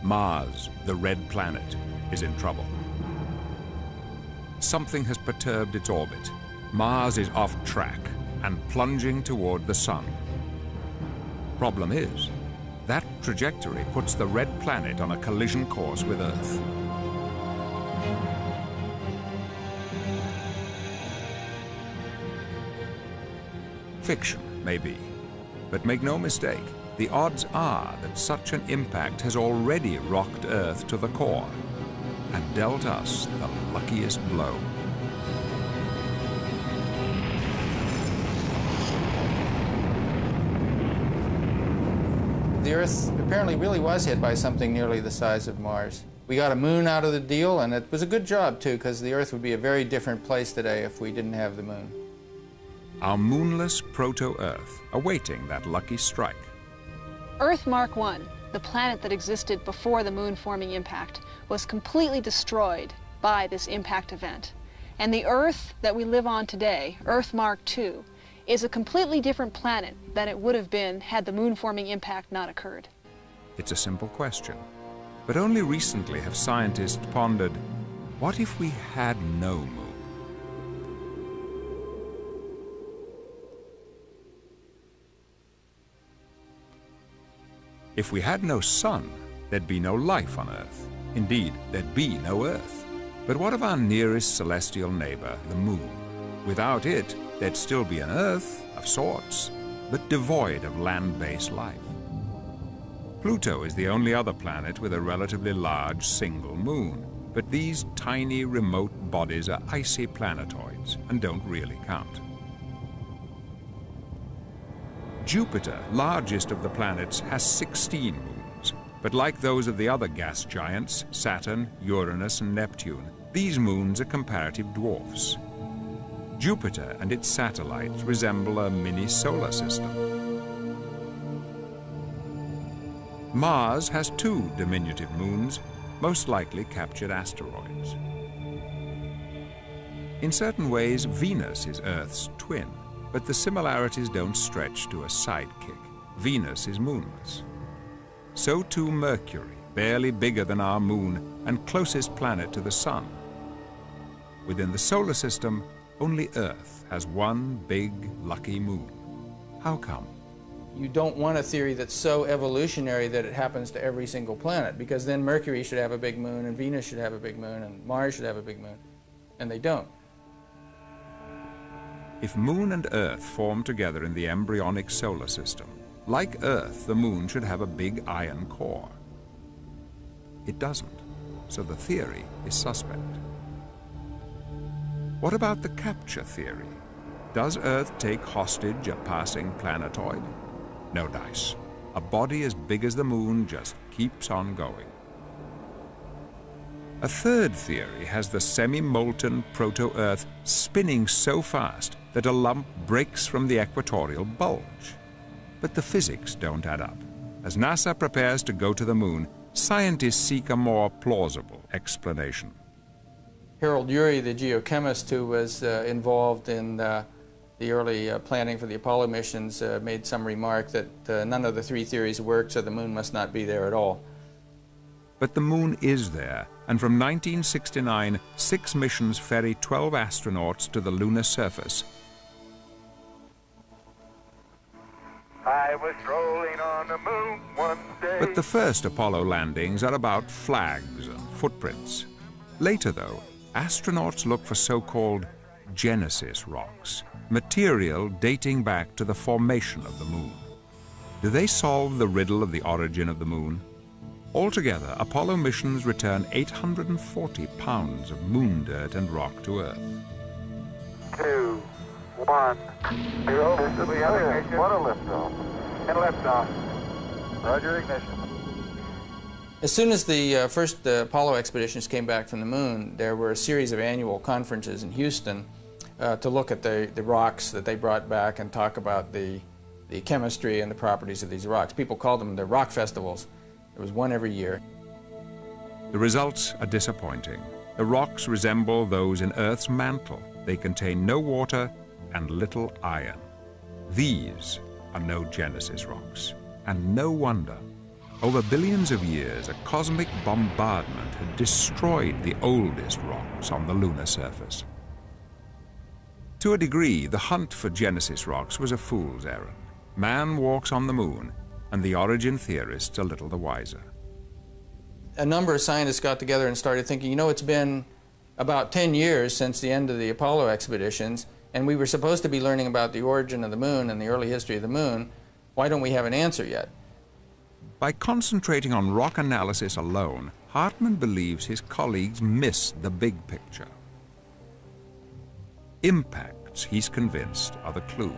Mars, the red planet, is in trouble. Something has perturbed its orbit. Mars is off track and plunging toward the Sun. Problem is, that trajectory puts the red planet on a collision course with Earth. Fiction, maybe, but make no mistake, the odds are that such an impact has already rocked Earth to the core and dealt us the luckiest blow. The Earth apparently really was hit by something nearly the size of Mars. We got a moon out of the deal, and it was a good job, too, because the Earth would be a very different place today if we didn't have the moon. Our moonless proto-Earth, awaiting that lucky strike. Earth Mark I, the planet that existed before the moon-forming impact, was completely destroyed by this impact event. And the Earth that we live on today, Earth Mark II, is a completely different planet than it would have been had the moon-forming impact not occurred. It's a simple question, but only recently have scientists pondered, what if we had no moon? If we had no sun, there'd be no life on Earth. Indeed, there'd be no Earth. But what of our nearest celestial neighbor, the moon? Without it, there'd still be an Earth of sorts, but devoid of land-based life. Pluto is the only other planet with a relatively large single moon, but these tiny remote bodies are icy planetoids and don't really count. Jupiter, largest of the planets, has 16 moons, but like those of the other gas giants, Saturn, Uranus, and Neptune, these moons are comparative dwarfs. Jupiter and its satellites resemble a mini solar system. Mars has 2 diminutive moons, most likely captured asteroids. In certain ways, Venus is Earth's twin, but the similarities don't stretch to a sidekick. Venus is moonless. So too Mercury, barely bigger than our moon and closest planet to the Sun. Within the solar system, only Earth has one big, lucky moon. How come? You don't want a theory that's so evolutionary that it happens to every single planet, because then Mercury should have a big moon, and Venus should have a big moon, and Mars should have a big moon, and they don't. If Moon and Earth form together in the embryonic solar system, like Earth, the Moon should have a big iron core. It doesn't, so the theory is suspect. What about the capture theory? Does Earth take hostage a passing planetoid? No dice. A body as big as the Moon just keeps on going. A third theory has the semi-molten proto-Earth spinning so fast that a lump breaks from the equatorial bulge. But the physics don't add up. As NASA prepares to go to the Moon, scientists seek a more plausible explanation. Harold Urey, the geochemist who was involved in the early planning for the Apollo missions, made some remark that none of the 3 theories work, so the Moon must not be there at all. But the Moon is there, and from 1969, 6 missions ferry 12 astronauts to the lunar surface. I was strolling on the moon one day. But the first Apollo landings are about flags and footprints. Later, though, astronauts look for so-called Genesis rocks, material dating back to the formation of the Moon. Do they solve the riddle of the origin of the Moon? Altogether, Apollo missions return 840 pounds of moon dirt and rock to Earth. 2, 1, 0. This is the other ignition. What a liftoff. And liftoff. Roger, ignition. As soon as the first Apollo expeditions came back from the Moon, there were a series of annual conferences in Houston to look at the rocks that they brought back and talk about the chemistry and the properties of these rocks. People called them the rock festivals. There was one every year. The results are disappointing. The rocks resemble those in Earth's mantle. They contain no water and little iron. These are no Genesis rocks, and no wonder. Over billions of years, a cosmic bombardment had destroyed the oldest rocks on the lunar surface. To a degree, the hunt for Genesis rocks was a fool's errand. Man walks on the moon, and the origin theorists a little the wiser. A number of scientists got together and started thinking, you know, it's been about 10 years since the end of the Apollo expeditions, and we were supposed to be learning about the origin of the moon and the early history of the moon. Why don't we have an answer yet? By concentrating on rock analysis alone, Hartmann believes his colleagues missed the big picture. Impacts, he's convinced, are the clue.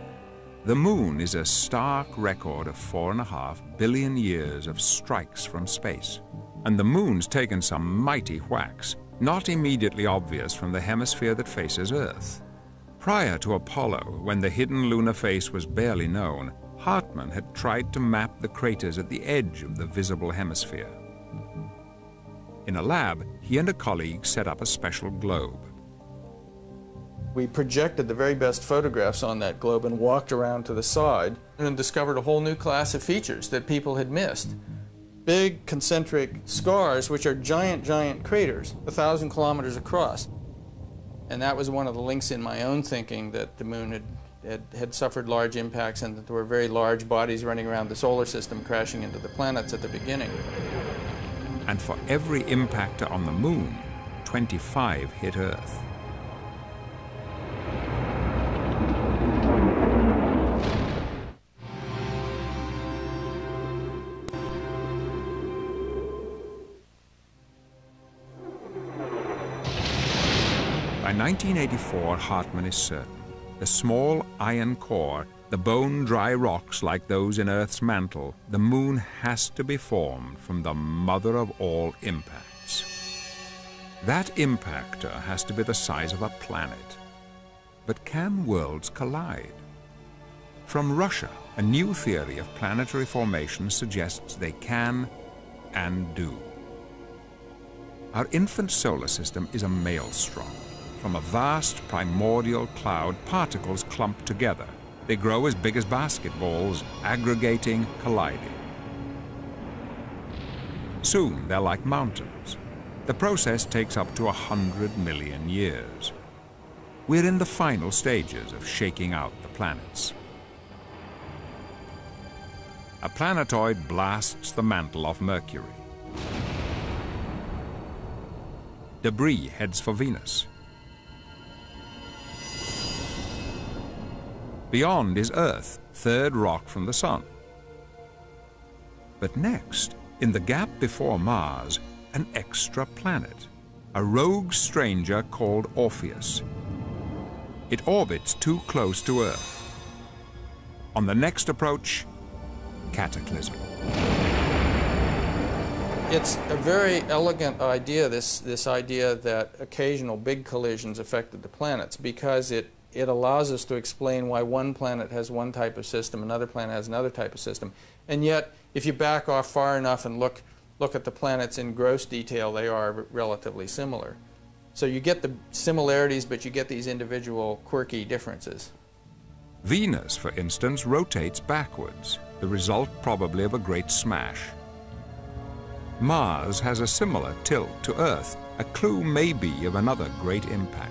The moon is a stark record of 4.5 billion years of strikes from space. And the moon's taken some mighty whacks, not immediately obvious from the hemisphere that faces Earth. Prior to Apollo, when the hidden lunar face was barely known, Hartmann had tried to map the craters at the edge of the visible hemisphere. In a lab, he and a colleague set up a special globe. We projected the very best photographs on that globe and walked around to the side and discovered a whole new class of features that people had missed. Big concentric scars, which are giant, giant craters, 1,000 kilometers across. And that was one of the links in my own thinking, that the moon had suffered large impacts and that there were very large bodies running around the solar system crashing into the planets at the beginning. And for every impactor on the moon, 25 hit Earth. By 1984, Hartmann is certain. The small iron core, the bone-dry rocks like those in Earth's mantle, the moon has to be formed from the mother of all impacts. That impactor has to be the size of a planet. But can worlds collide? From Russia, a new theory of planetary formation suggests they can and do. Our infant solar system is a maelstrom. From a vast primordial cloud, particles clump together. They grow as big as basketballs, aggregating, colliding. Soon they're like mountains. The process takes up to 100 million years. We're in the final stages of shaking out the planets. A planetoid blasts the mantle off Mercury. Debris heads for Venus. Beyond is Earth, third rock from the Sun. But next, in the gap before Mars, an extra planet, a rogue stranger called Orpheus. It orbits too close to Earth. On the next approach, cataclysm. It's a very elegant idea, this idea that occasional big collisions affected the planets, because it allows us to explain why one planet has one type of system, another planet has another type of system. And yet, if you back off far enough and look at the planets in gross detail, they are relatively similar. So you get the similarities, but you get these individual quirky differences. Venus, for instance, rotates backwards, the result probably of a great smash. Mars has a similar tilt to Earth, a clue maybe of another great impact.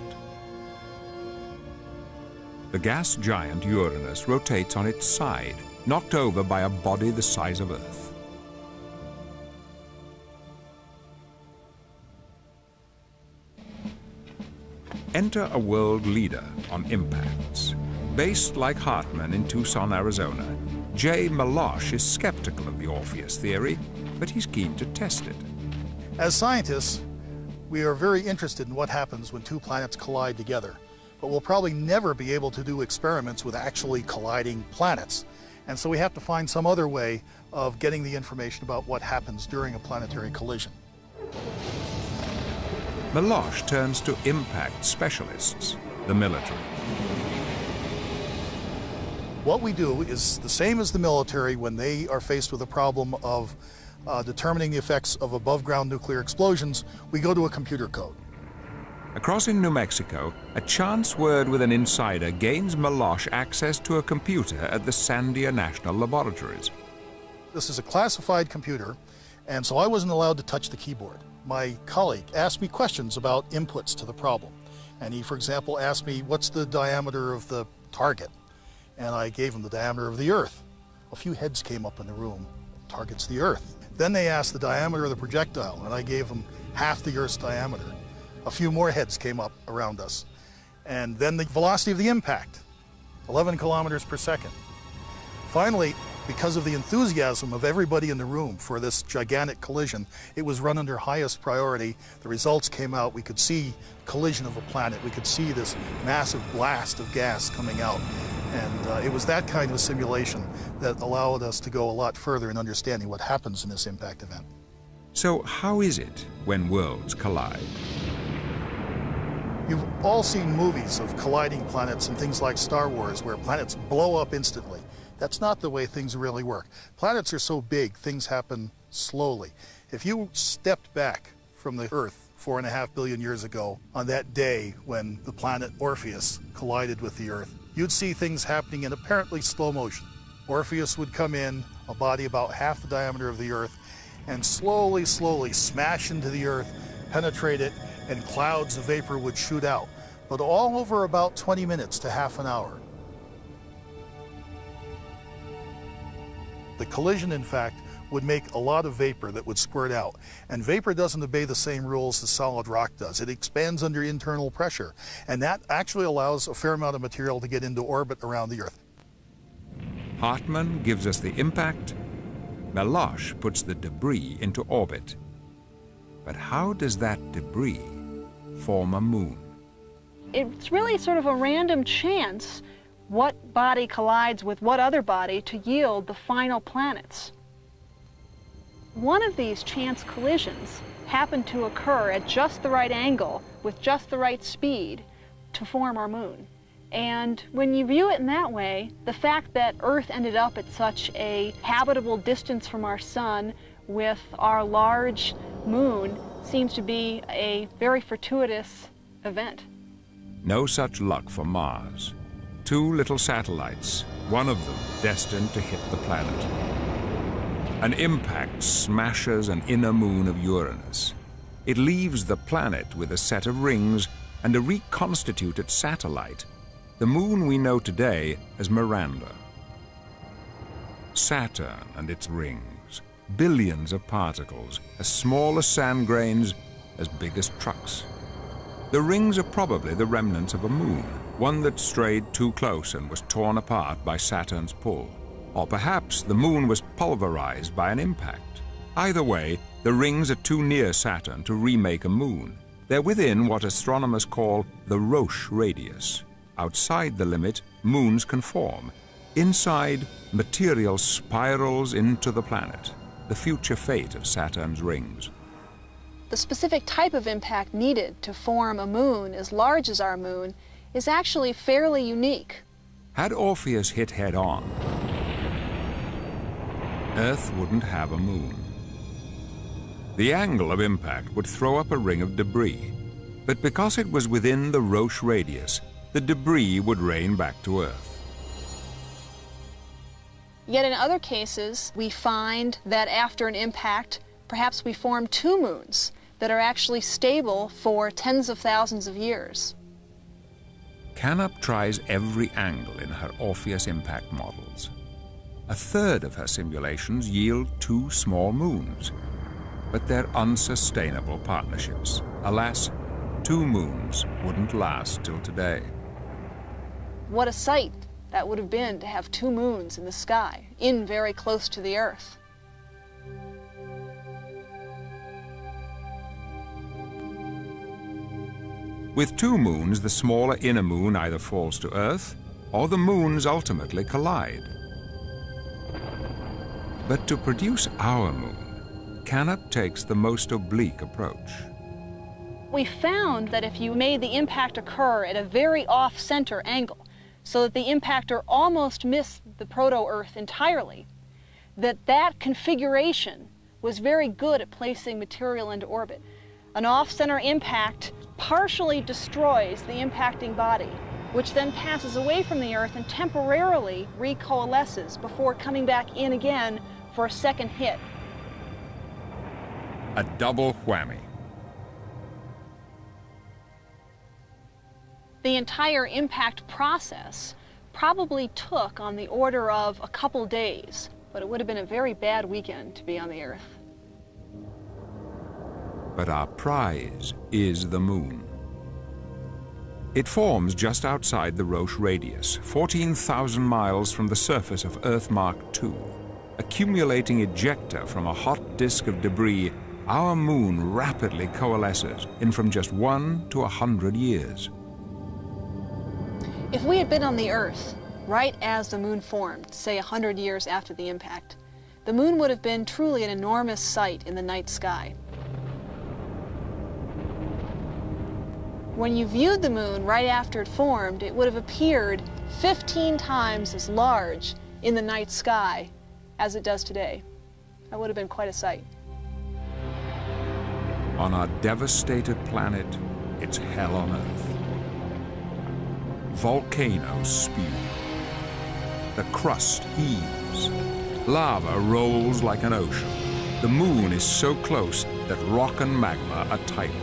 The gas giant Uranus rotates on its side, knocked over by a body the size of Earth. Enter a world leader on impacts. Based like Hartmann in Tucson, Arizona, Jay Melosh is skeptical of the Orpheus theory, but he's keen to test it. As scientists, we are very interested in what happens when two planets collide together. But we'll probably never be able to do experiments with actually colliding planets. And so we have to find some other way of getting the information about what happens during a planetary collision. Melosh turns to impact specialists, the military. What we do is the same as the military when they are faced with a problem of determining the effects of above-ground nuclear explosions. We go to a computer code. Across in New Mexico, a chance word with an insider gains Melosh access to a computer at the Sandia National Laboratories. This is a classified computer And so I wasn't allowed to touch the keyboard. My colleague asked me questions about inputs to the problem. And he, for example, asked me, what's the diameter of the target? And I gave him the diameter of the Earth. A few heads came up in the room. Target's the Earth. Then they asked the diameter of the projectile, and I gave them half the Earth's diameter. A few more heads came up around us. And then the velocity of the impact, 11 kilometers per second. Finally, because of the enthusiasm of everybody in the room for this gigantic collision, it was run under highest priority. The results came out. We could see collision of a planet. We could see this massive blast of gas coming out. And it was that kind of simulation that allowed us to go a lot further in understanding what happens in this impact event. So how is it when worlds collide? You've all seen movies of colliding planets and things like Star Wars where planets blow up instantly. That's not the way things really work. Planets are so big, things happen slowly. If you stepped back from the Earth 4.5 billion years ago on that day when the planet Orpheus collided with the Earth, you'd see things happening in apparently slow motion. Orpheus would come in, a body about half the diameter of the Earth, and slowly, slowly smash into the Earth, penetrate it, and clouds of vapor would shoot out, but all over about 20 minutes to half an hour. The collision, in fact, would make a lot of vapor that would squirt out. And vapor doesn't obey the same rules as solid rock does. It expands under internal pressure. And that actually allows a fair amount of material to get into orbit around the Earth. Hartmann gives us the impact. Meloche puts the debris into orbit. But how does that debris form a moon? It's really sort of a random chance what body collides with what other body to yield the final planets. One of these chance collisions happened to occur at just the right angle with just the right speed to form our moon. And when you view it in that way, the fact that Earth ended up at such a habitable distance from our sun with our large moon seems to be a very fortuitous event. No such luck for Mars. 2 little satellites, one of them destined to hit the planet. An impact smashes an inner moon of Uranus. It leaves the planet with a set of rings and a reconstituted satellite, the moon we know today as Miranda. Saturn and its rings, billions of particles, as small as sand grains, as big as trucks. The rings are probably the remnants of a moon, one that strayed too close and was torn apart by Saturn's pull. Or perhaps the moon was pulverized by an impact. Either way, the rings are too near Saturn to remake a moon. They're within what astronomers call the Roche radius. Outside the limit, moons can form. Inside, material spirals into the planet, the future fate of Saturn's rings. The specific type of impact needed to form a moon as large as our moon is actually fairly unique. Had Orpheus hit head-on, Earth wouldn't have a moon. The angle of impact would throw up a ring of debris, but because it was within the Roche radius, the debris would rain back to Earth. Yet in other cases, we find that after an impact, perhaps we form 2 moons that are actually stable for tens of thousands of years. Canup tries every angle in her Orpheus impact models. A third of her simulations yield 2 small moons, but they're unsustainable partnerships. Alas, 2 moons wouldn't last till today. What a sight that would have been to have 2 moons in the sky, in very close to the Earth. With 2 moons, the smaller inner moon either falls to Earth, or the moons ultimately collide. But to produce our moon, Canup takes the most oblique approach. We found that if you made the impact occur at a very off-center angle, so that the impactor almost missed the proto-Earth entirely, that configuration was very good at placing material into orbit. An off-center impact partially destroys the impacting body, which then passes away from the Earth and temporarily recoalesces before coming back in again for a second hit. A double whammy. The entire impact process probably took on the order of a couple days, but it would have been a very bad weekend to be on the Earth. But our prize is the Moon. It forms just outside the Roche radius, 14,000 miles from the surface of Earth Mark II. Accumulating ejecta from a hot disk of debris, our Moon rapidly coalesces in from just 1 to 100 years. If we had been on the Earth right as the Moon formed, say 100 years after the impact, the Moon would have been truly an enormous sight in the night sky. When you viewed the Moon right after it formed, it would have appeared 15 times as large in the night sky as it does today. That would have been quite a sight. On our devastated planet, it's hell on Earth. Volcanoes spew. The crust heaves. Lava rolls like an ocean. The Moon is so close that rock and magma are tidal.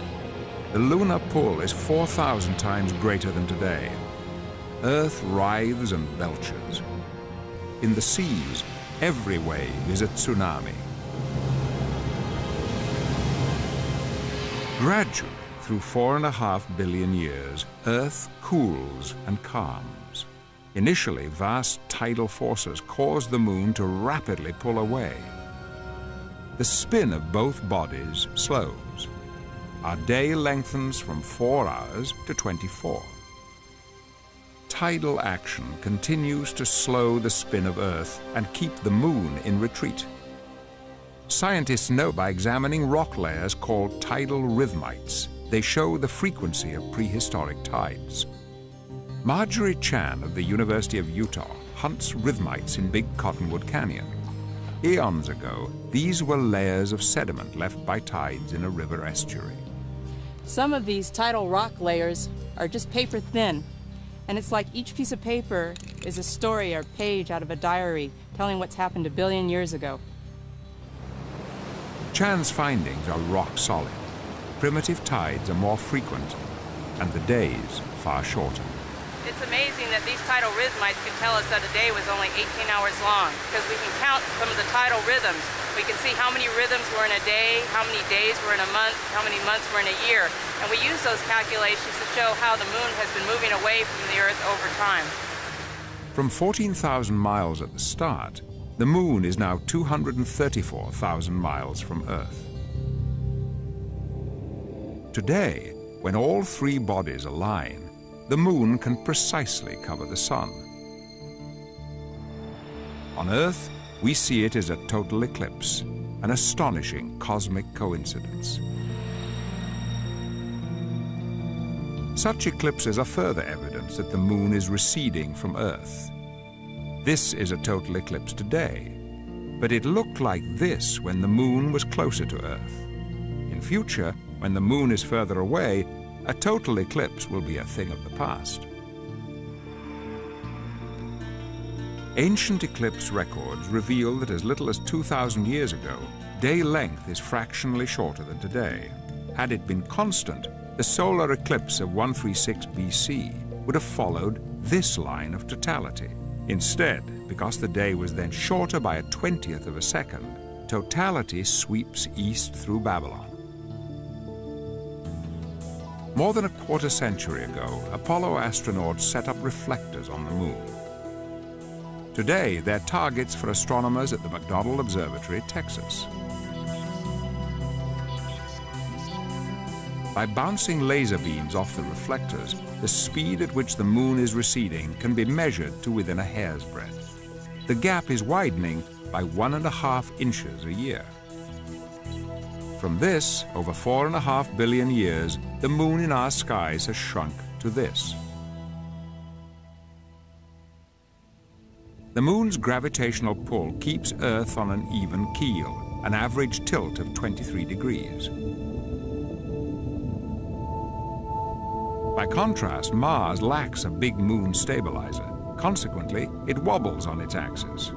The lunar pull is 4,000 times greater than today. Earth writhes and belches. In the seas, every wave is a tsunami. Gradually, through 4.5 billion years, Earth cools and calms. Initially, vast tidal forces cause the Moon to rapidly pull away. The spin of both bodies slows. Our day lengthens from 4 hours to 24. Tidal action continues to slow the spin of Earth and keep the Moon in retreat. Scientists know by examining rock layers called tidal rhythmites. They show the frequency of prehistoric tides. Marjorie Chan of the University of Utah hunts rhythmites in Big Cottonwood Canyon. Eons ago, these were layers of sediment left by tides in a river estuary. Some of these tidal rock layers are just paper thin, and it's like each piece of paper is a story or page out of a diary telling what's happened a billion years ago. Chan's findings are rock solid. Primitive tides are more frequent, and the days far shorter. It's amazing that these tidal rhythmites can tell us that a day was only 18 hours long, because we can count some of the tidal rhythms. We can see how many rhythms were in a day, how many days were in a month, how many months were in a year. And we use those calculations to show how the Moon has been moving away from the Earth over time. From 14,000 miles at the start, the Moon is now 234,000 miles from Earth. Today, when all three bodies align, the Moon can precisely cover the Sun. On Earth, we see it as a total eclipse, an astonishing cosmic coincidence. Such eclipses are further evidence that the Moon is receding from Earth. This is a total eclipse today, but it looked like this when the Moon was closer to Earth. In future, when the Moon is further away, a total eclipse will be a thing of the past. Ancient eclipse records reveal that as little as 2,000 years ago, day length is fractionally shorter than today. Had it been constant, the solar eclipse of 136 BC would have followed this line of totality. Instead, because the day was then shorter by a 20th of a second, totality sweeps east through Babylon. More than a quarter century ago, Apollo astronauts set up reflectors on the Moon. Today, they're targets for astronomers at the McDonnell Observatory, Texas. By bouncing laser beams off the reflectors, the speed at which the Moon is receding can be measured to within a hair's breadth. The gap is widening by 1.5 inches a year. From this, over 4.5 billion years, the Moon in our skies has shrunk to this. The Moon's gravitational pull keeps Earth on an even keel, an average tilt of 23 degrees. By contrast, Mars lacks a big moon stabilizer. Consequently, it wobbles on its axis.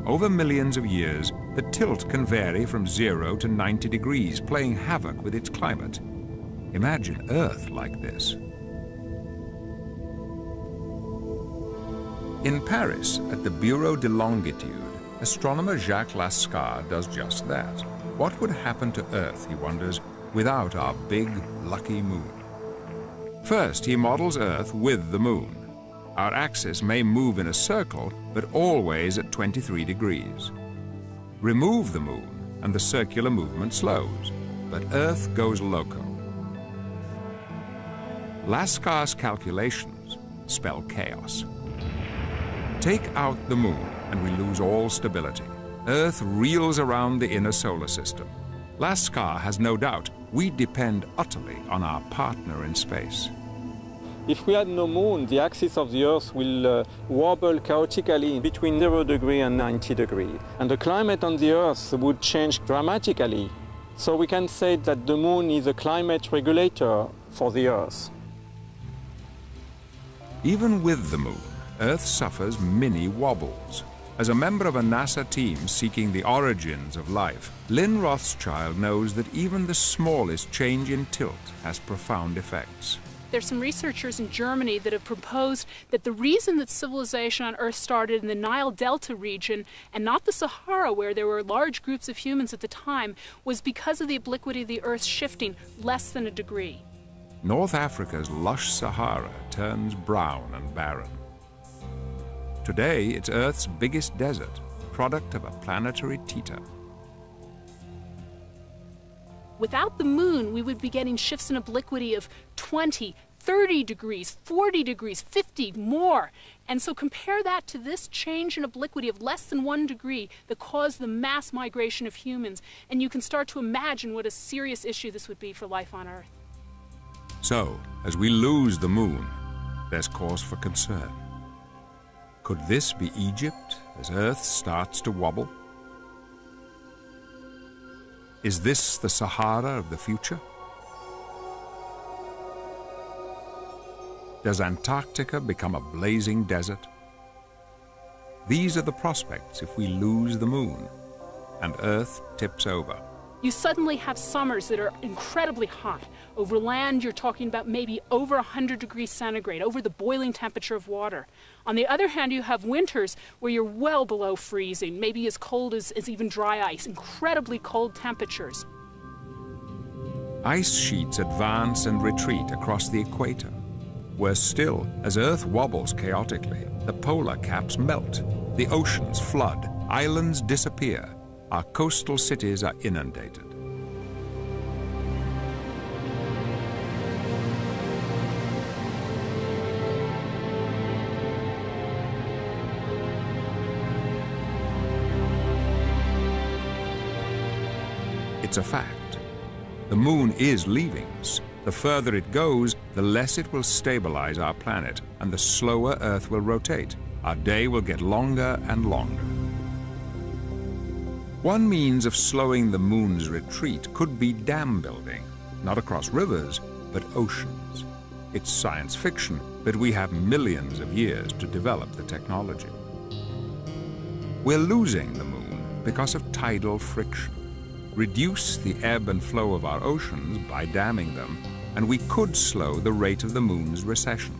over millions of years, the tilt can vary from 0 to 90 degrees, playing havoc with its climate. Imagine Earth like this. In Paris, at the Bureau de Longitude, astronomer Jacques Lascar does just that. What would happen to Earth, he wonders, without our big, lucky moon? First, he models Earth with the moon. Our axis may move in a circle, but always at 23 degrees. Remove the moon, and the circular movement slows, but Earth goes loco. Lascar's calculations spell chaos. Take out the moon, and we lose all stability. Earth reels around the inner solar system. Lascar has no doubt we depend utterly on our partner in space. If we had no moon, the axis of the Earth will wobble chaotically between 0 degree and 90 degree. And the climate on the Earth would change dramatically. So we can say that the moon is a climate regulator for the Earth. Even with the moon, Earth suffers mini wobbles. As a member of a NASA team seeking the origins of life, Lynn Rothschild knows that even the smallest change in tilt has profound effects. There's some researchers in Germany that have proposed that the reason that civilization on Earth started in the Nile Delta region and not the Sahara, where there were large groups of humans at the time, was because of the obliquity of the Earth shifting less than a degree. North Africa's lush Sahara turns brown and barren. Today, it's Earth's biggest desert, product of a planetary teeter. Without the moon, we would be getting shifts in obliquity of 20, 30 degrees, 40 degrees, 50, more. And so compare that to this change in obliquity of less than 1 degree that caused the mass migration of humans, and you can start to imagine what a serious issue this would be for life on Earth. So, as we lose the moon, there's cause for concern. Could this be Egypt as Earth starts to wobble? Is this the Sahara of the future? Does Antarctica become a blazing desert? These are the prospects if we lose the moon and Earth tips over. You suddenly have summers that are incredibly hot. Over land, you're talking about maybe over 100 degrees centigrade, over the boiling temperature of water. On the other hand, you have winters where you're well below freezing, maybe as cold as even dry ice, incredibly cold temperatures. Ice sheets advance and retreat across the equator. Worse still, as Earth wobbles chaotically, the polar caps melt, the oceans flood, islands disappear, our coastal cities are inundated. It's a fact. The moon is leaving us. The further it goes, the less it will stabilize our planet, and the slower Earth will rotate. Our day will get longer and longer. One means of slowing the moon's retreat could be dam building, not across rivers, but oceans. It's science fiction, but we have millions of years to develop the technology. We're losing the moon because of tidal friction. Reduce the ebb and flow of our oceans by damming them, and we could slow the rate of the moon's recession.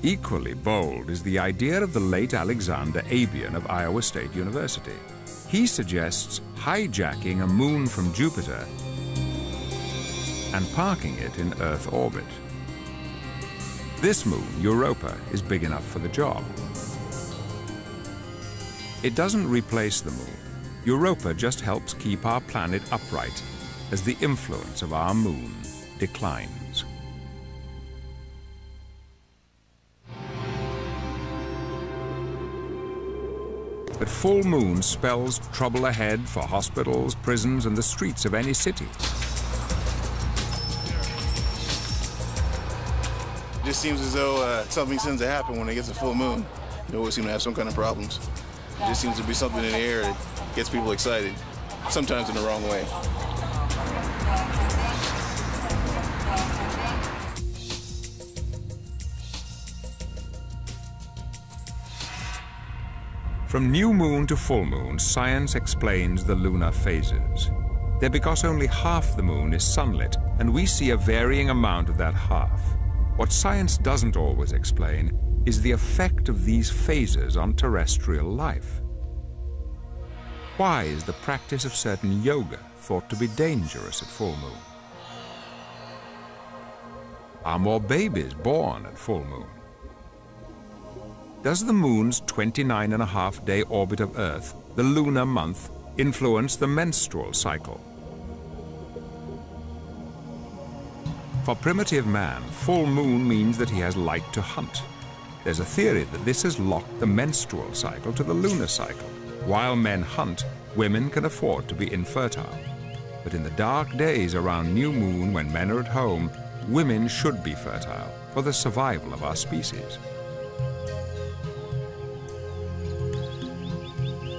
Equally bold is the idea of the late Alexander Abian of Iowa State University. He suggests hijacking a moon from Jupiter and parking it in Earth orbit. This moon, Europa, is big enough for the job. It doesn't replace the moon. Europa just helps keep our planet upright as the influence of our moon declines. But full moon spells trouble ahead for hospitals, prisons, and the streets of any city. It just seems as though something tends to happen when it gets a full moon. You always seem to have some kind of problems. It just seems to be something in the air that gets people excited, sometimes in the wrong way. From new moon to full moon, science explains the lunar phases. They're because only half the moon is sunlit, and we see a varying amount of that half. What science doesn't always explain is the effect of these phases on terrestrial life. Why is the practice of certain yoga thought to be dangerous at full moon? Are more babies born at full moon? Does the moon's 29.5-day orbit of Earth, the lunar month, influence the menstrual cycle? For primitive man, full moon means that he has light to hunt. There's a theory that this has locked the menstrual cycle to the lunar cycle. While men hunt, women can afford to be infertile. But in the dark days around new moon, when men are at home, women should be fertile for the survival of our species.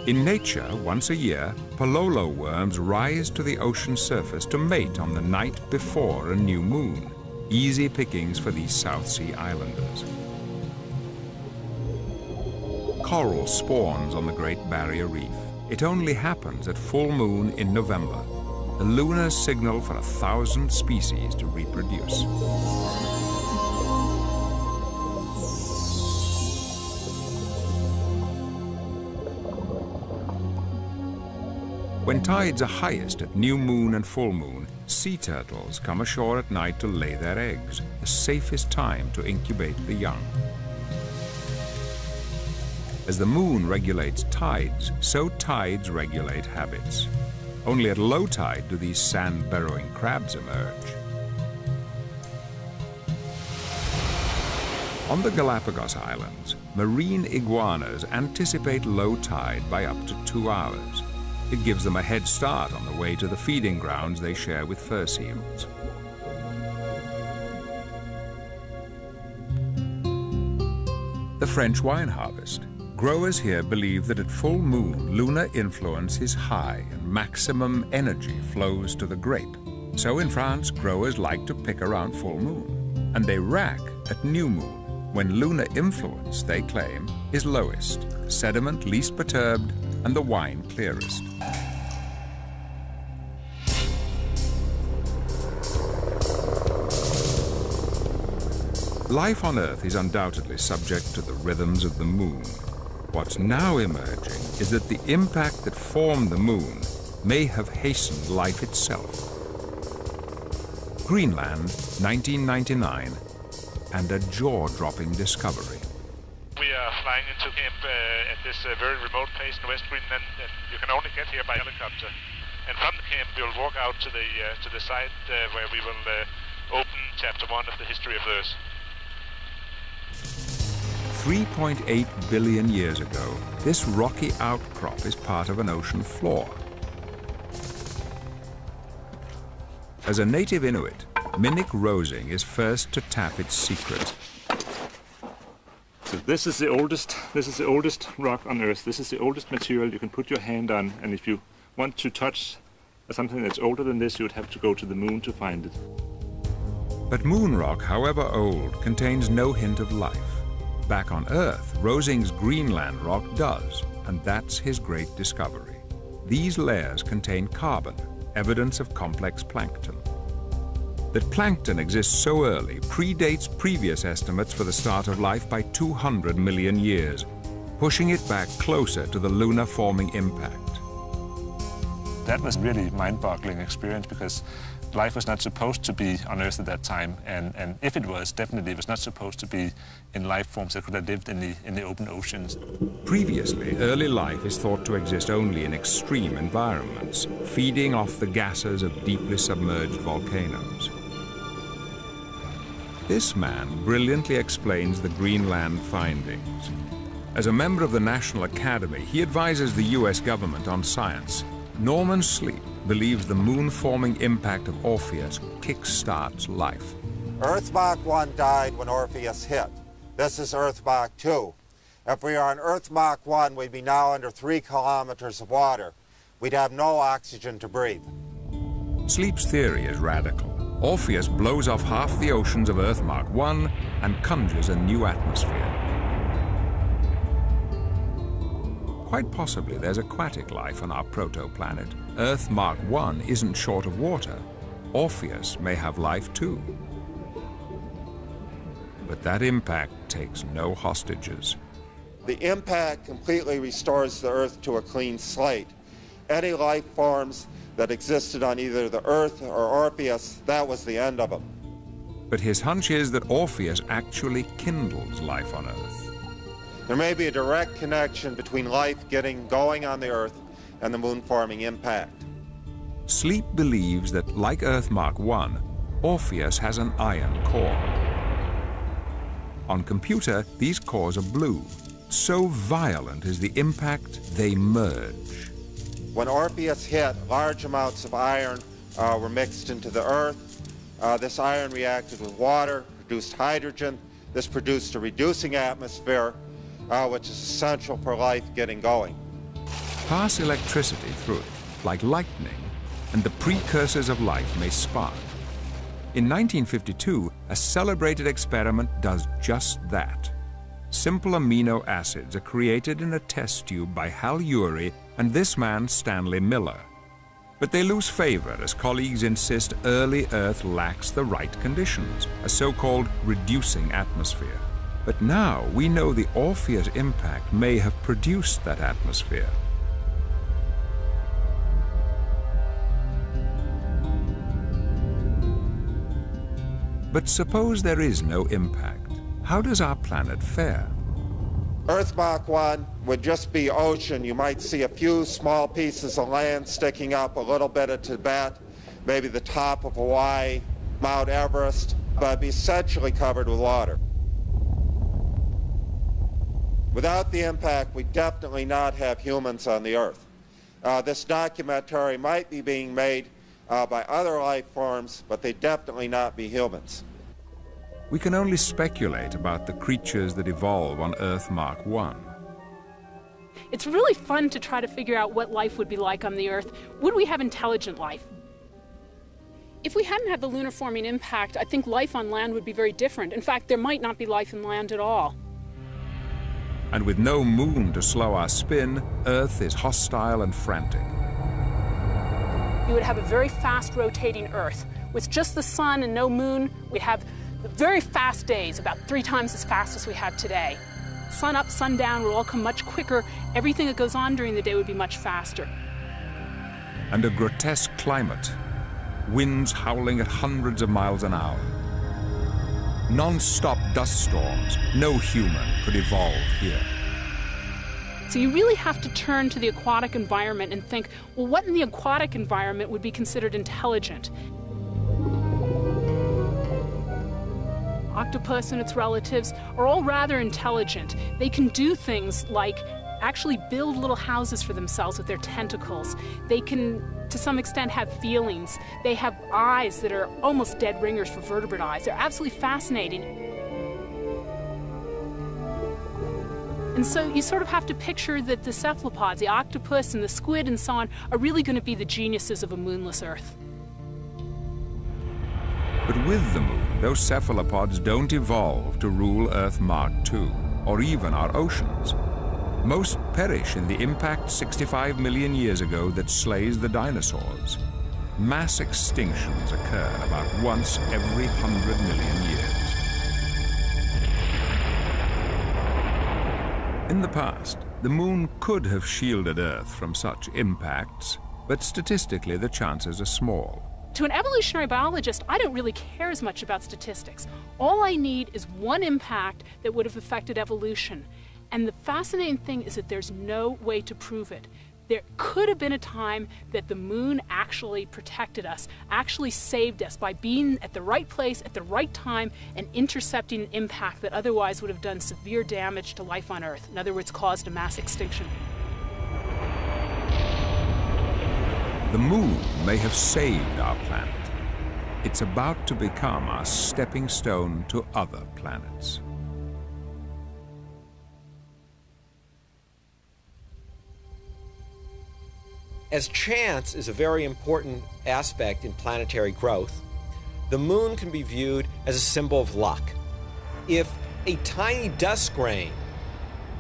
In nature, once a year, Pololo worms rise to the ocean surface to mate on the night before a new moon. Easy pickings for these South Sea islanders. Coral spawns on the Great Barrier Reef. It only happens at full moon in November, the lunar signal for 1,000 species to reproduce. When tides are highest at new moon and full moon, sea turtles come ashore at night to lay their eggs, the safest time to incubate the young. As the moon regulates tides, so tides regulate habits. Only at low tide do these sand-burrowing crabs emerge. On the Galapagos Islands, marine iguanas anticipate low tide by up to 2 hours. It gives them a head start on the way to the feeding grounds they share with fur seals. The French wine harvest. Growers here believe that at full moon, lunar influence is high and maximum energy flows to the grape. So in France, growers like to pick around full moon, and they rack at new moon, when lunar influence, they claim, is lowest, sediment least perturbed, and the wine clearest. Life on Earth is undoubtedly subject to the rhythms of the moon. What's now emerging is that the impact that formed the moon may have hastened life itself. Greenland, 1999, and a jaw-dropping discovery. We are flying into camp at this very remote place in West Greenland, and you can only get here by helicopter. And from the camp, we will walk out to the site where we will open Chapter 1 of the history of Earth. 3.8 billion years ago, this rocky outcrop is part of an ocean floor. As a native Inuit, Minnick Rosing is first to tap its secret. So this is the oldest rock on Earth. This is the oldest material you can put your hand on, and if you want to touch something that's older than this, you would have to go to the moon to find it. But moon rock, however old, contains no hint of life. Back on Earth, Rosing's Greenland rock does, and that's his great discovery. These layers contain carbon, evidence of complex plankton. That plankton exists so early predates previous estimates for the start of life by 200 million years, pushing it back closer to the lunar forming impact. That was really a mind-boggling experience because life was not supposed to be on Earth at that time, and if it was, definitely it was not supposed to be in life forms that could have lived in the open oceans. Previously, early life is thought to exist only in extreme environments, feeding off the gases of deeply submerged volcanoes. This man brilliantly explains the Greenland findings. As a member of the National Academy, he advises the US government on science. Norman Sleep believes the moon-forming impact of Orpheus kick-starts life. Earth Mach 1 died when Orpheus hit. This is Earth Mach 2. If we are on Earth Mach 1, we'd be now under 3 kilometers of water. We'd have no oxygen to breathe. Sleep's theory is radical. Orpheus blows off half the oceans of Earth Mach 1 and conjures a new atmosphere. quite possibly there's aquatic life on our protoplanet. Earth Mark I isn't short of water. Orpheus may have life too. But that impact takes no hostages. The impact completely restores the Earth to a clean slate. Any life forms that existed on either the Earth or Orpheus, that was the end of them. But his hunch is that Orpheus actually kindles life on Earth. There may be a direct connection between life getting going on the Earth and the moon-forming impact. Sleep believes that, like Earth Mark I, Orpheus has an iron core. On computer, these cores are blue. So violent is the impact, they merge. When Orpheus hit, large amounts of iron were mixed into the Earth. This iron reacted with water, produced hydrogen. This produced a reducing atmosphere, which is essential for life getting going. Pass electricity through it, like lightning, and the precursors of life may spark. In 1952, a celebrated experiment does just that. Simple amino acids are created in a test tube by Hal Urey and this man, Stanley Miller. But they lose favor as colleagues insist early Earth lacks the right conditions, a so-called reducing atmosphere. But now we know the Orpheus impact may have produced that atmosphere. But suppose there is no impact. How does our planet fare? Earth Mark I would just be ocean. You might see a few small pieces of land sticking up, a little bit of Tibet, maybe the top of Hawaii, Mount Everest, but it'd be essentially covered with water. Without the impact, we'd definitely not have humans on the Earth. This documentary might be being made by other life forms, but they'd definitely not be humans. We can only speculate about the creatures that evolve on Earth Mark I. It's really fun to try to figure out what life would be like on the Earth. Would we have intelligent life? If we hadn't had the lunar forming impact, I think life on land would be very different. In fact, there might not be life on land at all. And with no moon to slow our spin, Earth is hostile and frantic. You would have a very fast rotating Earth. With just the sun and no moon, we'd have very fast days, about 3 times as fast as we have today. Sun up, sun down would all come much quicker. Everything that goes on during the day would be much faster. And a grotesque climate. Winds howling at hundreds of miles an hour. Non-stop dust storms. No human could evolve here. So you really have to turn to the aquatic environment and think, well, what in the aquatic environment would be considered intelligent? Octopus and its relatives are all rather intelligent. They can do things like actually build little houses for themselves with their tentacles. They can, to some extent, have feelings. They have eyes that are almost dead ringers for vertebrate eyes. They're absolutely fascinating. And so you sort of have to picture that the cephalopods, the octopus and the squid and so on, are really going to be the geniuses of a moonless Earth. But with the moon, those cephalopods don't evolve to rule Earth Mark II, or even our oceans. Most perish in the impact 65 million years ago that slays the dinosaurs. Mass extinctions occur about once every 100 million years. In the past, the moon could have shielded Earth from such impacts, but statistically the chances are small. To an evolutionary biologist, I don't really care as much about statistics. All I need is one impact that would have affected evolution. And the fascinating thing is that there's no way to prove it. There could have been a time that the moon actually protected us, actually saved us by being at the right place at the right time and intercepting an impact that otherwise would have done severe damage to life on Earth. In other words, caused a mass extinction. The moon may have saved our planet. It's about to become our stepping stone to other planets. As chance is a very important aspect in planetary growth, the moon can be viewed as a symbol of luck. If a tiny dust grain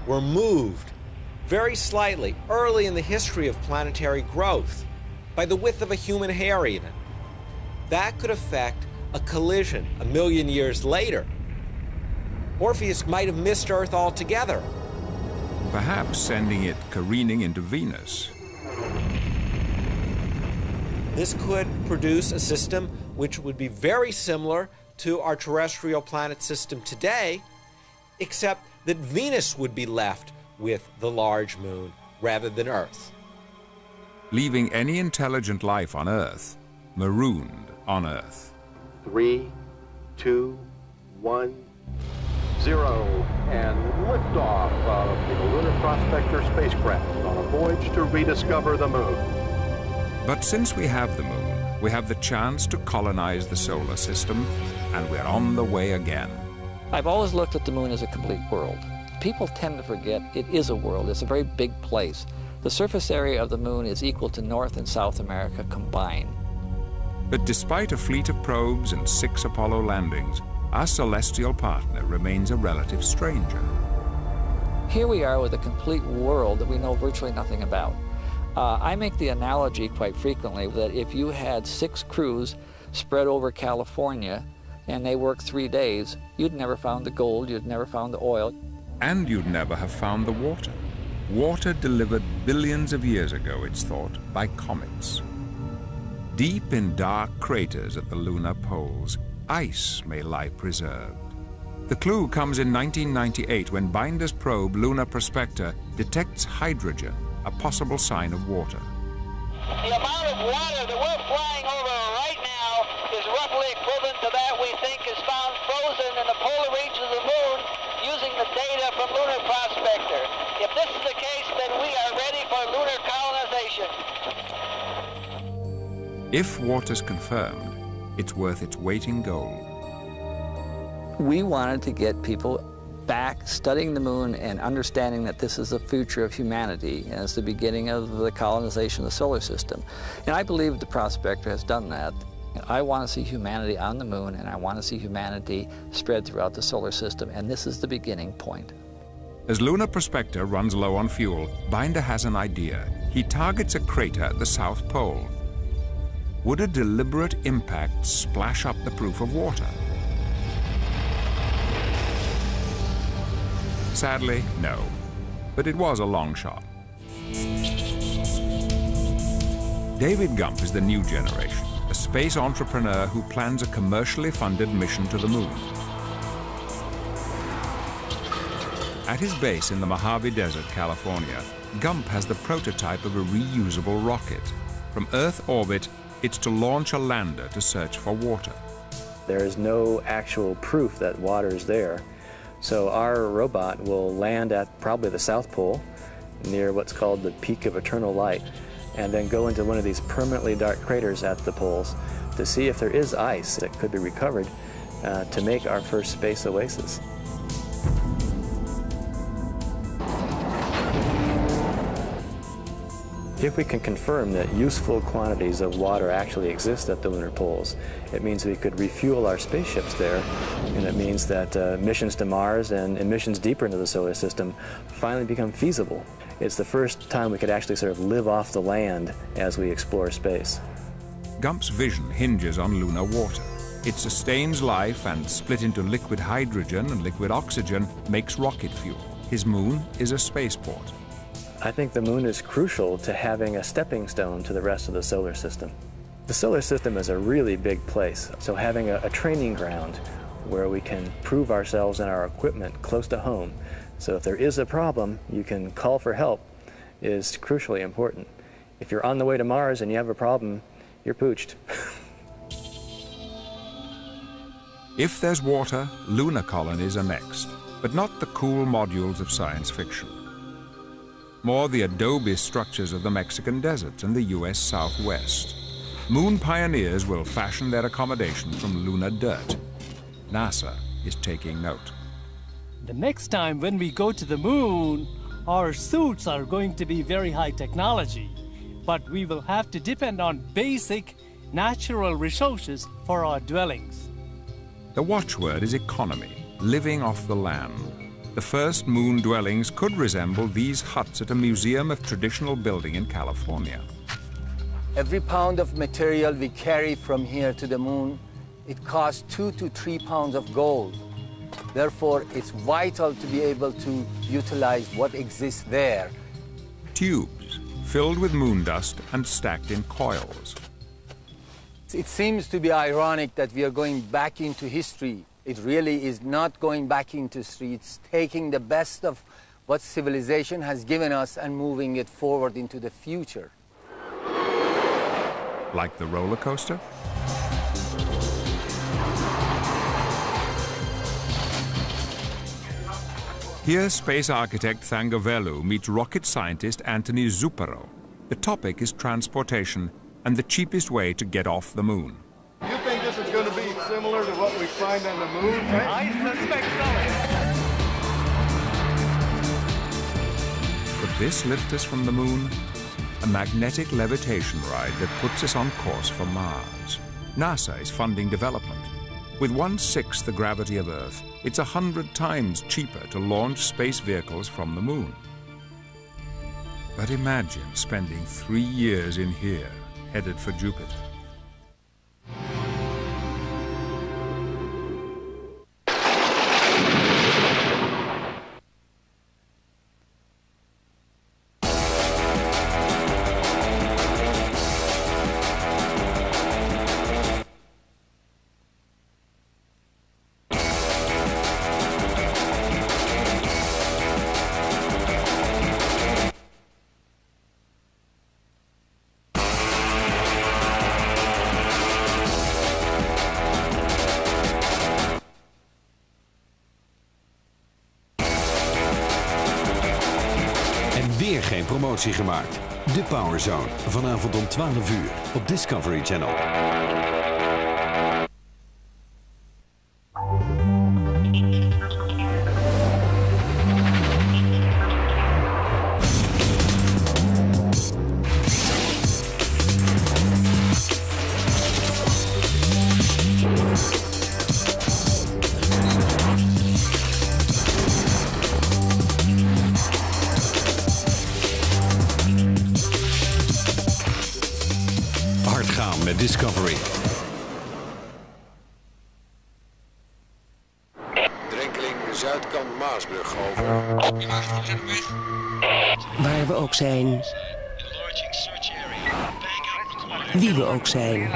were moved very slightly, early in the history of planetary growth, by the width of a human hair even. That could affect a collision 1 million years later. Orpheus might have missed Earth altogether. Perhaps sending it careening into Venus. This could produce a system which would be very similar to our terrestrial planet system today, except that Venus would be left with the large moon rather than Earth. Leaving any intelligent life on Earth marooned on Earth. 3, 2, 1, 0, and liftoff of the Lunar Prospector spacecraft on a voyage to rediscover the moon. But since we have the moon, we have the chance to colonize the solar system, and we're on the way again. I've always looked at the moon as a complete world. People tend to forget it is a world. It's a very big place. The surface area of the moon is equal to North and South America combined. But despite a fleet of probes and 6 Apollo landings, our celestial partner remains a relative stranger. Here we are with a complete world that we know virtually nothing about. I make the analogy quite frequently that if you had 6 crews spread over California and they worked 3 days, you'd never found the gold, you'd never found the oil. And you'd never have found the water. Water delivered billions of years ago, it's thought, by comets. Deep in dark craters at the lunar poles, ice may lie preserved. The clue comes in 1998 when Binder's probe, Lunar Prospector, detects hydrogen, a possible sign of water. The amount of water that we're flying over right now is roughly equivalent to that we think is found frozen in the polar regions of the moon using the data from Lunar Prospector. If this is the case, then we are ready for lunar colonization. If water's confirmed, it's worth its weight in gold. We wanted to get people back studying the moon and understanding that this is the future of humanity and it's the beginning of the colonization of the solar system. And I believe the Prospector has done that. And I want to see humanity on the moon, and I want to see humanity spread throughout the solar system, and this is the beginning point. As Lunar Prospector runs low on fuel, Binder has an idea. He targets a crater at the South Pole. Would a deliberate impact splash up the proof of water? Sadly, no. But it was a long shot. David Gump is the new generation, a space entrepreneur who plans a commercially funded mission to the moon. At his base in the Mojave Desert, California, Gump has the prototype of a reusable rocket. From Earth orbit, it's to launch a lander to search for water. There is no actual proof that water is there. So our robot will land at probably the South Pole, near what's called the Peak of Eternal Light, and then go into one of these permanently dark craters at the poles to see if there is ice that could be recovered to make our first space oasis. If we can confirm that useful quantities of water actually exist at the lunar poles, it means we could refuel our spaceships there, and it means that missions to Mars and missions deeper into the solar system finally become feasible. It's the first time we could actually sort of live off the land as we explore space. Gump's vision hinges on lunar water. It sustains life and, split into liquid hydrogen and liquid oxygen, makes rocket fuel. His moon is a spaceport. I think the moon is crucial to having a stepping stone to the rest of the solar system. The solar system is a really big place, so having a training ground where we can prove ourselves and our equipment close to home, so if there is a problem, you can call for help, is crucially important. If you're on the way to Mars and you have a problem, you're pooched. If there's water, lunar colonies are next, but not the cool modules of science fiction. More the adobe structures of the Mexican deserts and the U.S. Southwest. Moon pioneers will fashion their accommodation from lunar dirt. NASA is taking note. The next time when we go to the moon, our suits are going to be very high technology, but we will have to depend on basic natural resources for our dwellings. The watchword is economy, living off the land. the first moon dwellings could resemble these huts at a museum of traditional building in California. Every pound of material we carry from here to the moon, it costs 2 to 3 pounds of gold. Therefore, it's vital to be able to utilize what exists there. Tubes filled with moon dust and stacked in coils. It seems to be ironic that we are going back into history. It really is not going back into history. It's taking the best of what civilization has given us and moving it forward into the future. Like the roller coaster? Here, space architect Thangavelu meets rocket scientist Anthony Zupero. The topic is transportation and the cheapest way to get off the moon. You think this is going to be similar to what we find on the moon, right? I suspect so. Could this lift us from the moon? A magnetic levitation ride that puts us on course for Mars. NASA is funding development. With 1/6 the gravity of Earth, it's 100 times cheaper to launch space vehicles from the moon. But imagine spending 3 years in here, headed for Jupiter. Weer geen promotie gemaakt. De Power Zone, vanavond om 12 uur op Discovery Channel. Met Discovery. Drenkeling Zuidkant Maasbrug over. Waar we ook zijn. Wie we ook zijn.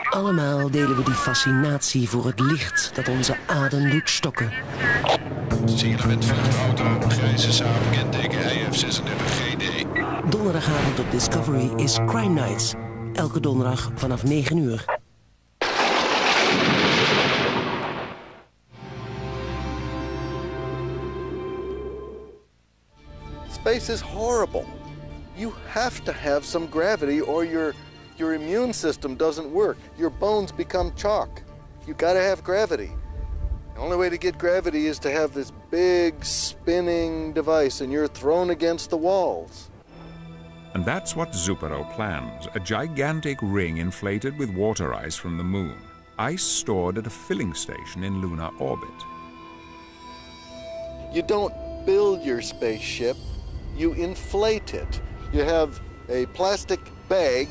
Allemaal delen we die fascinatie voor het licht dat onze adem doet stokken. Signalement vrachtauto, grijze Saab, kenteken IF36GD. Donderdagavond op Discovery is Crime Nights. Elke donderdag vanaf 9 uur. Space is horrible. You have to have some gravity or your immune system doesn't work. Your bones become chalk. You gotta have gravity. The only way to get gravity is to have this big spinning device and you're thrown against the walls. And that's what Zupero plans, a gigantic ring inflated with water ice from the moon. Ice stored at a filling station in lunar orbit. You don't build your spaceship, you inflate it. You have a plastic bag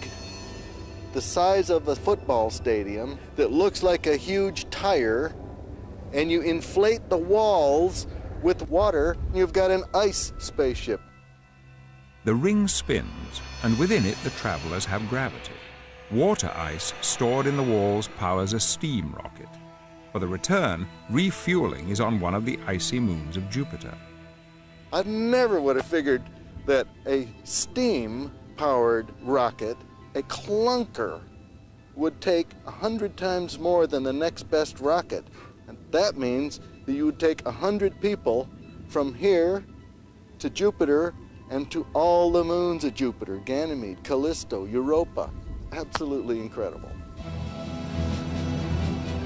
the size of a football stadium that looks like a huge tire, and you inflate the walls with water, and you've got an ice spaceship. The ring spins, and within it the travelers have gravity. Water ice stored in the walls powers a steam rocket. For the return, refueling is on one of the icy moons of Jupiter. I never would have figured that a steam-powered rocket, a clunker, would take 100 times more than the next best rocket. And that means that you would take 100 people from here to Jupiter and to all the moons of Jupiter, Ganymede, Callisto, Europa. Absolutely incredible.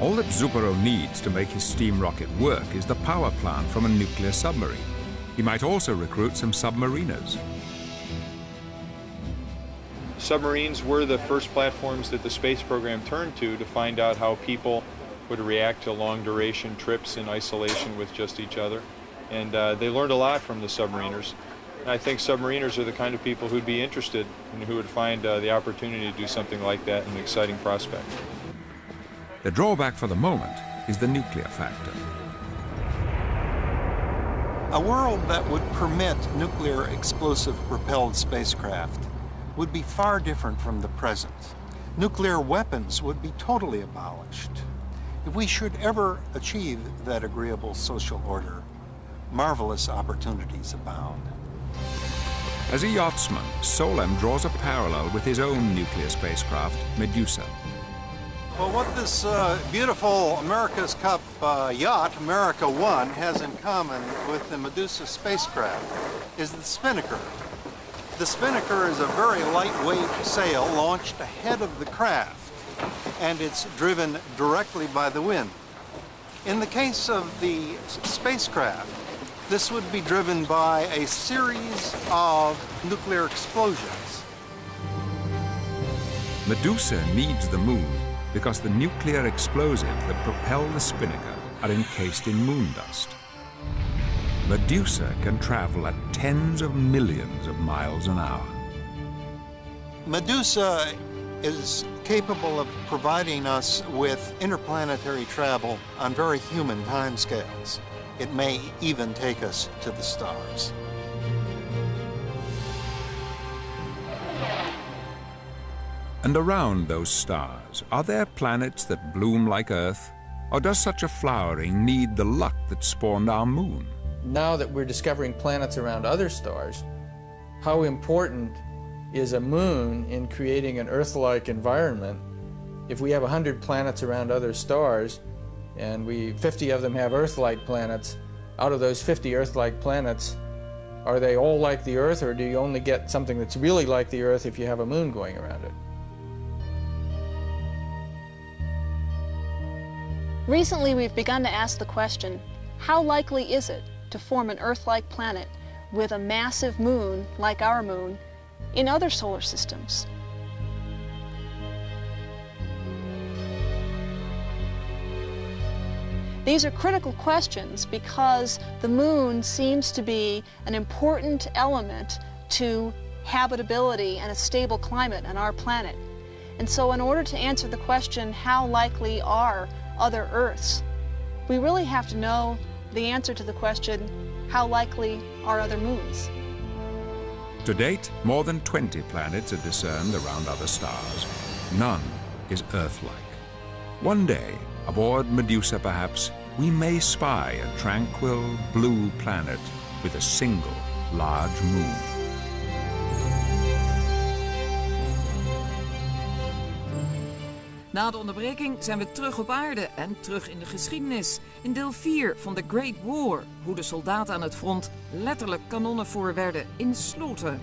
All that Zupero needs to make his steam rocket work is the power plant from a nuclear submarine. He might also recruit some submariners. Submarines were the first platforms that the space program turned to find out how people would react to long-duration trips in isolation with just each other. And they learned a lot from the submariners. And I think submariners are the kind of people who'd be interested and who would find the opportunity to do something like that an exciting prospect. The drawback for the moment is the nuclear factor. A world that would permit nuclear explosive propelled spacecraft would be far different from the present. Nuclear weapons would be totally abolished. If we should ever achieve that agreeable social order, marvelous opportunities abound. As a yachtsman, Solem draws a parallel with his own nuclear spacecraft, Medusa. Well, what this beautiful America's Cup yacht, America One, has in common with the Medusa spacecraft is the spinnaker. The spinnaker is a very lightweight sail launched ahead of the craft, and it's driven directly by the wind. In the case of the spacecraft, this would be driven by a series of nuclear explosions. Medusa needs the moon because the nuclear explosives that propel the spinnaker are encased in moon dust. Medusa can travel at tens of millions of miles an hour. Medusa is capable of providing us with interplanetary travel on very human timescales. It may even take us to the stars. And around those stars, are there planets that bloom like Earth? Or does such a flowering need the luck that spawned our moon? Now that we're discovering planets around other stars, how important is a moon in creating an Earth-like environment? If we have 100 planets around other stars, and 50 of them have Earth-like planets, out of those 50 Earth-like planets, are they all like the Earth, or do you only get something that's really like the Earth if you have a moon going around it? Recently, we've begun to ask the question, how likely is it to form an Earth-like planet with a massive moon like our moon in other solar systems? These are critical questions because the moon seems to be an important element to habitability and a stable climate on our planet. And so in order to answer the question, how likely are other Earths, we really have to know the answer to the question, how likely are other moons? To date, more than 20 planets are discerned around other stars. None is Earth-like. One day, aboard Medusa perhaps, we may spy a tranquil blue planet with a single large moon. Na de onderbreking zijn we terug op aarde en terug in de geschiedenis. In deel 4 van The Great War, hoe de soldaten aan het front letterlijk kanonnenvoer werden in Slaughter.